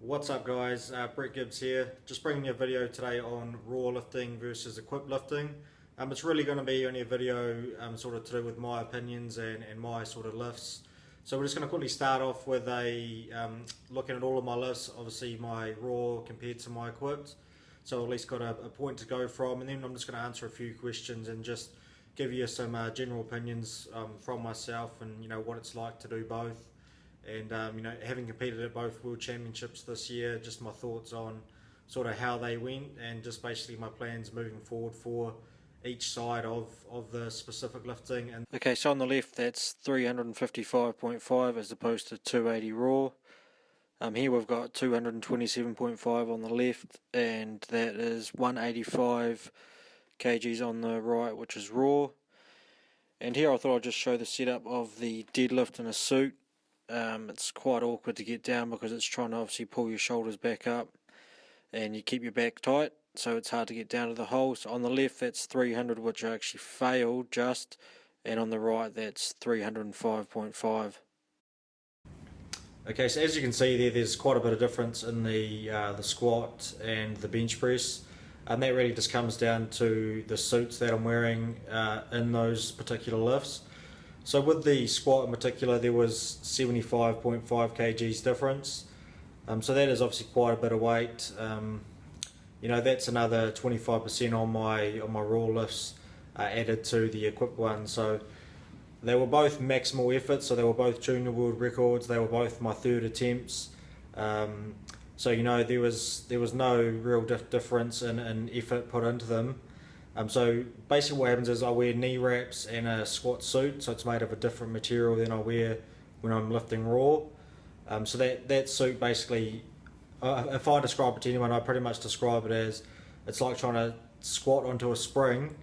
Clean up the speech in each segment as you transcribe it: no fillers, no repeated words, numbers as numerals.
What's up guys, Brett Gibbs here, just bringing you a video today on raw lifting versus equipped lifting. It's really going to be only a video sort of to do with my opinions and my sort of lifts. So we're just going to quickly start off with a looking at all of my lifts, obviously my raw compared to my equipped. So at least got a point to go from, and then I'm just going to answer a few questions and just give you some general opinions from myself and what it's like to do both. And having competed at both World Championships this year, just my thoughts on sort of how they went and just basically my plans moving forward for each side of the specific lifting. And okay, so on the left that's 355.5 as opposed to 280 raw. Here we've got 227.5 on the left, and that is 185 kgs on the right, which is raw. And here I thought I'd just show the setup of the deadlift in a suit. It's quite awkward to get down because it's trying to obviously pull your shoulders back up and you keep your back tight, so it's hard to get down to the hole. So on the left that's 300, which I actually failed just, and on the right that's 305.5. Okay, so as you can see there's quite a bit of difference in the squat and the bench press, and that really just comes down to the suits that I'm wearing in those particular lifts. So with the squat in particular, there was 75.5 kgs difference. So that is obviously quite a bit of weight. That's another 25% on my raw lifts added to the equipped one. So they were both maximal efforts. So they were both junior world records. They were both my third attempts. So there was no real difference in effort put into them. So basically what happens is I wear knee wraps and a squat suit, so it's made of a different material than I wear when I'm lifting raw. So that suit basically, if I describe it to anyone, I pretty much describe it as it's like trying to squat onto a spring,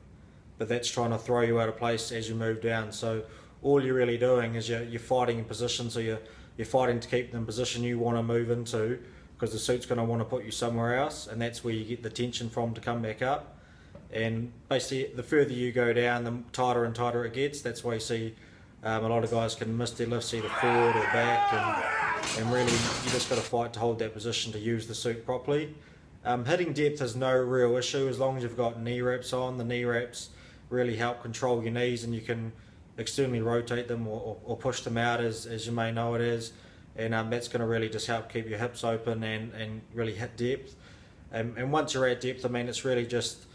but that's trying to throw you out of place as you move down. So all you're really doing is you're fighting in position, so you're fighting to keep the position you want to move into, because the suit's going to want to put you somewhere else, and that's where you get the tension from to come back up. And basically the further you go down, the tighter and tighter it gets. That's why you see a lot of guys can miss their lifts either forward or back, and really you just got to fight to hold that position to use the suit properly. Hitting depth is no real issue as long as you've got knee wraps on. The knee wraps really help control your knees, and you can externally rotate them or push them out as you may know it is, and that's going to really just help keep your hips open and really hit depth. And once you're at depth, I mean, it's really just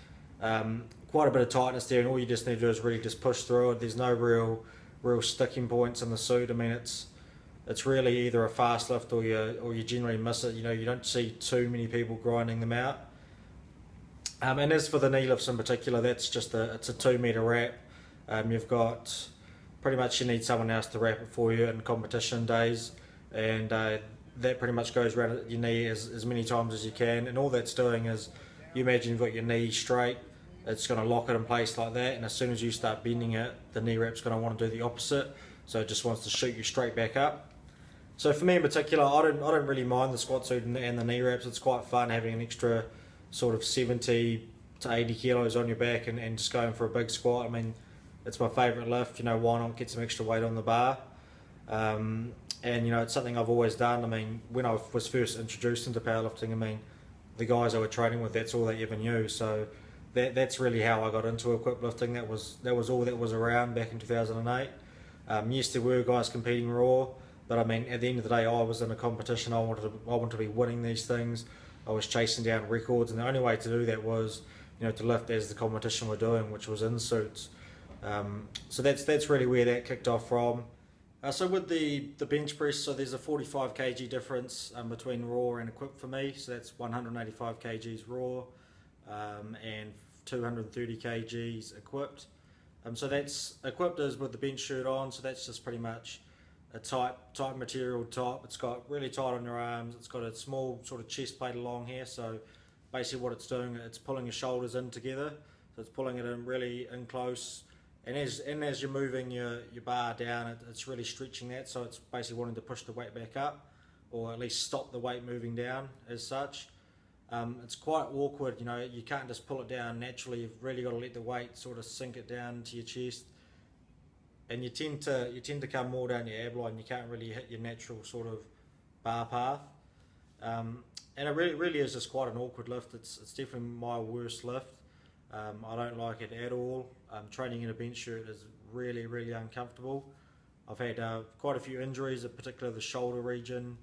quite a bit of tightness there, and all you just need to do is really just push through it. There's no real sticking points in the suit. I mean, it's really either a fast lift or you generally miss it. You don't see too many people grinding them out. And as for the knee lifts in particular, that's just it's a 2 meter wrap. You've got pretty much, you need someone else to wrap it for you in competition days, and that pretty much goes around your knee as many times as you can. And all that's doing is, you imagine you've got your knee straight, it's going to lock it in place like that, and as soon as you start bending it, the knee wrap's going to want to do the opposite, so it just wants to shoot you straight back up. So for me in particular, I don't really mind the squat suit and the knee wraps. It's quite fun having an extra sort of 70 to 80 kilos on your back and just going for a big squat. I mean, it's my favourite lift, why not get some extra weight on the bar? And it's something I've always done. I mean, when I was first introduced into powerlifting, I mean, the guys I were training with, that's all they ever knew. So that's really how I got into equipped lifting. That was all that was around back in 2008. Yes, there were guys competing raw, but I mean, at the end of the day, I was in a competition. I wanted to be winning these things. I was chasing down records, and the only way to do that was, to lift as the competition were doing, which was in suits. So that's really where that kicked off from. So with the bench press, so there's a 45 kg difference between raw and equipped for me. So that's 185 kgs raw and 230 kgs equipped. So that's equipped is with the bench shirt on. So that's just pretty much a tight material top. It's got really tight on your arms. It's got a small sort of chest plate along here. So basically what it's doing, it's pulling your shoulders in together. So it's pulling it in really in close. And as you're moving your bar down, it's really stretching that, so it's basically wanting to push the weight back up, or at least stop the weight moving down as such. It's quite awkward, you can't just pull it down naturally. You've really got to let the weight sort of sink it down to your chest, and you tend to come more down your ab line. You can't really hit your natural sort of bar path. And it really is just quite an awkward lift. It's definitely my worst lift. I don't like it at all. Training in a bench shirt is really uncomfortable. I've had quite a few injuries, particularly the shoulder region,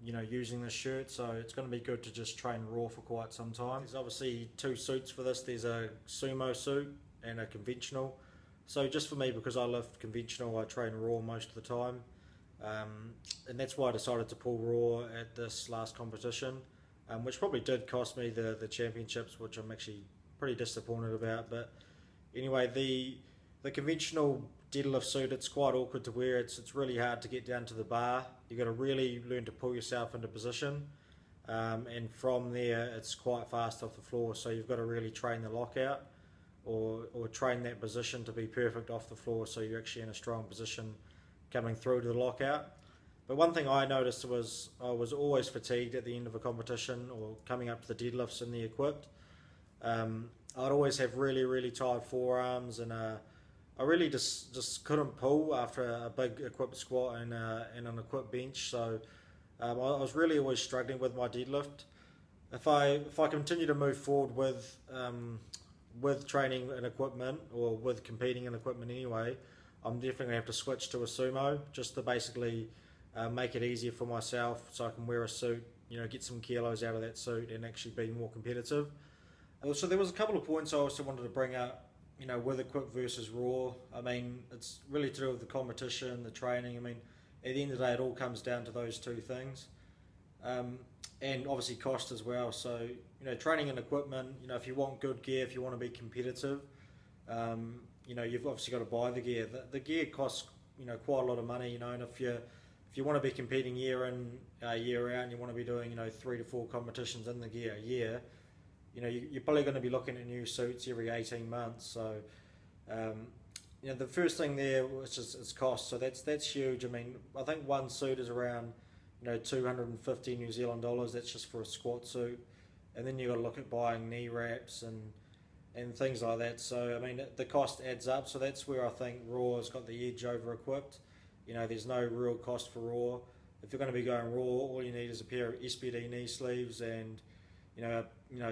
using this shirt, so it's going to be good to just train raw for quite some time. There's obviously two suits for this. There's a sumo suit and a conventional. So just for me, because I lift conventional, I train raw most of the time. And that's why I decided to pull raw at this last competition, which probably did cost me the championships, which I'm actually pretty disappointed about. But anyway, the conventional deadlift suit, it's quite awkward to wear. It's really hard to get down to the bar. You've got to really learn to pull yourself into position, and from there it's quite fast off the floor, so you've got to really train the lockout or train that position to be perfect off the floor, so you're actually in a strong position coming through to the lockout. But one thing I noticed was I was always fatigued at the end of a competition or coming up to the deadlifts in the equipped. I'd always have really tired forearms, and I really just couldn't pull after a big equipped squat and an equipped bench. So I was really always struggling with my deadlift. If I continue to move forward with training and equipment, or with competing in equipment anyway, I'm definitely going to have to switch to a sumo, just to basically make it easier for myself, so I can wear a suit, get some kilos out of that suit and actually be more competitive. So there was a couple of points I also wanted to bring up, with equipped versus raw. I mean, it's really to do with the competition, the training. I mean, at the end of the day, it all comes down to those two things. And obviously cost as well. So, training and equipment, if you want good gear, if you want to be competitive, you've obviously got to buy the gear. The gear costs, quite a lot of money, and if you want to be competing year in, year out, and you want to be doing, 3 to 4 competitions in the gear a year, you're probably going to be looking at new suits every 18 months. So, the first thing there was just it's cost. So that's huge. I mean, I think one suit is around, 250 New Zealand dollars. That's just for a squat suit, and then you've got to look at buying knee wraps and things like that. So, I mean, the cost adds up. So that's where I think raw has got the edge over equipped. There's no real cost for raw. If you're going to be going raw, all you need is a pair of SPD knee sleeves and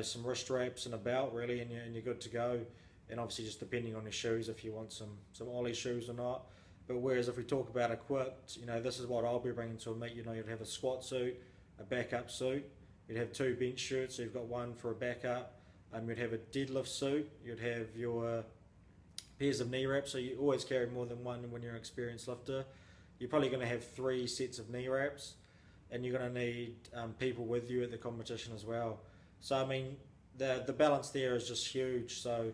some wrist wraps and a belt, really, and you're good to go. And obviously, just depending on your shoes, if you want some ollie shoes or not. But whereas if we talk about equipped, this is what I'll be bringing to a meet. You'd have a squat suit, a backup suit. You'd have 2 bench shirts, so you've got one for a backup. You'd have a deadlift suit. You'd have your pairs of knee wraps. So you always carry more than one when you're an experienced lifter. You're probably going to have 3 sets of knee wraps, and you're going to need people with you at the competition as well. So I mean, the balance there is just huge. So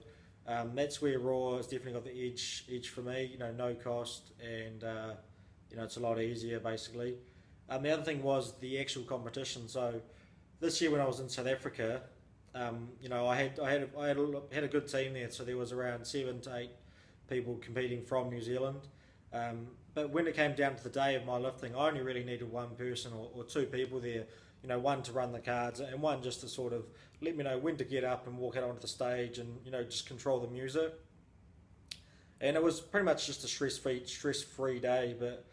that's where raw has definitely got the edge for me. No cost, and it's a lot easier basically. The other thing was the actual competition. So this year when I was in South Africa, I had a good team there. So there was around 7 to 8 people competing from New Zealand. But when it came down to the day of my lifting, I only really needed one person or 2 people there. One to run the cards and one just to sort of let me know when to get up and walk out onto the stage and, just control the music. And it was pretty much just a stress-free day. But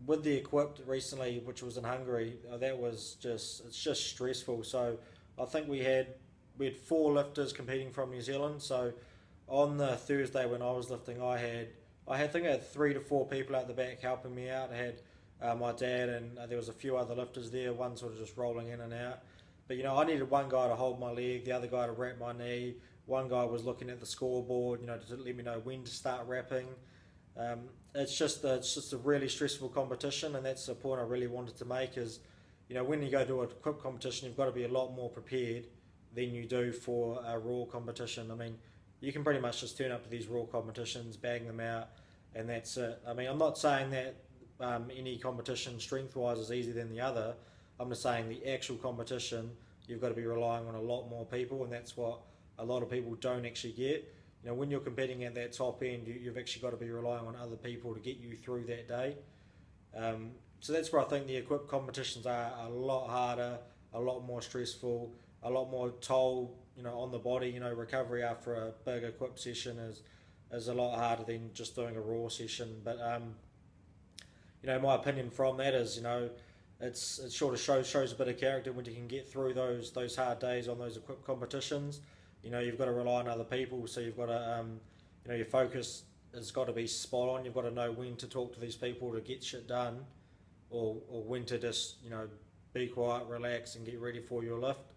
with the equipped recently, which was in Hungary, it's just stressful. So I think we had 4 lifters competing from New Zealand. So on the Thursday when I was lifting, I think I had 3 to 4 people out the back helping me out. I had my dad, and there was a few other lifters there, one sort of just rolling in and out. But I needed one guy to hold my leg, the other guy to wrap my knee, one guy was looking at the scoreboard, to let me know when to start wrapping. It's just a really stressful competition, and that's the point I really wanted to make is, when you go to a equipped competition, you've got to be a lot more prepared than you do for a raw competition. I mean, you can pretty much just turn up to these raw competitions, bang them out, and that's it. I mean, I'm not saying that any competition strength-wise is easier than the other. I'm just saying the actual competition, you've got to be relying on a lot more people, and that's what a lot of people don't actually get. When you're competing at that top end, you've actually got to be relying on other people to get you through that day. So that's where I think the equipped competitions are a lot harder, a lot more stressful, a lot more toll, on the body. Recovery after a big equipped session is a lot harder than just doing a raw session. But my opinion from that is, it sort of shows a bit of character when you can get through those hard days on those equipped competitions. You've got to rely on other people, so you've got to your focus has got to be spot on. You've got to know when to talk to these people to get shit done, or when to just be quiet, relax, and get ready for your lift.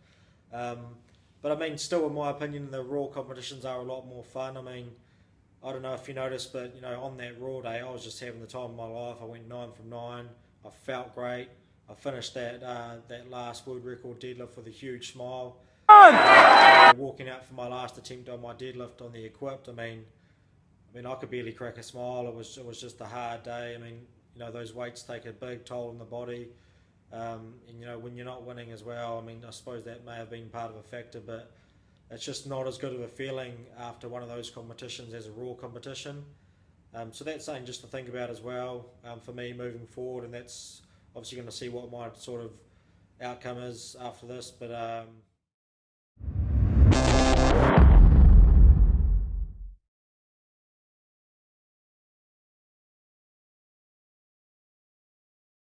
But I mean, still, in my opinion, the raw competitions are a lot more fun. I mean, I don't know if you noticed, but on that raw day, I was just having the time of my life. I went 9 from 9. I felt great. I finished that last world record deadlift with a huge smile. Walking out for my last attempt on my deadlift on the equipped, I mean, I could barely crack a smile. It was just a hard day. I mean, those weights take a big toll on the body, and when you're not winning as well. I mean, I suppose that may have been part of a factor, but it's just not as good of a feeling after one of those competitions as a raw competition. So that's something just to think about as well for me moving forward, and that's obviously going to see what my sort of outcome is after this. But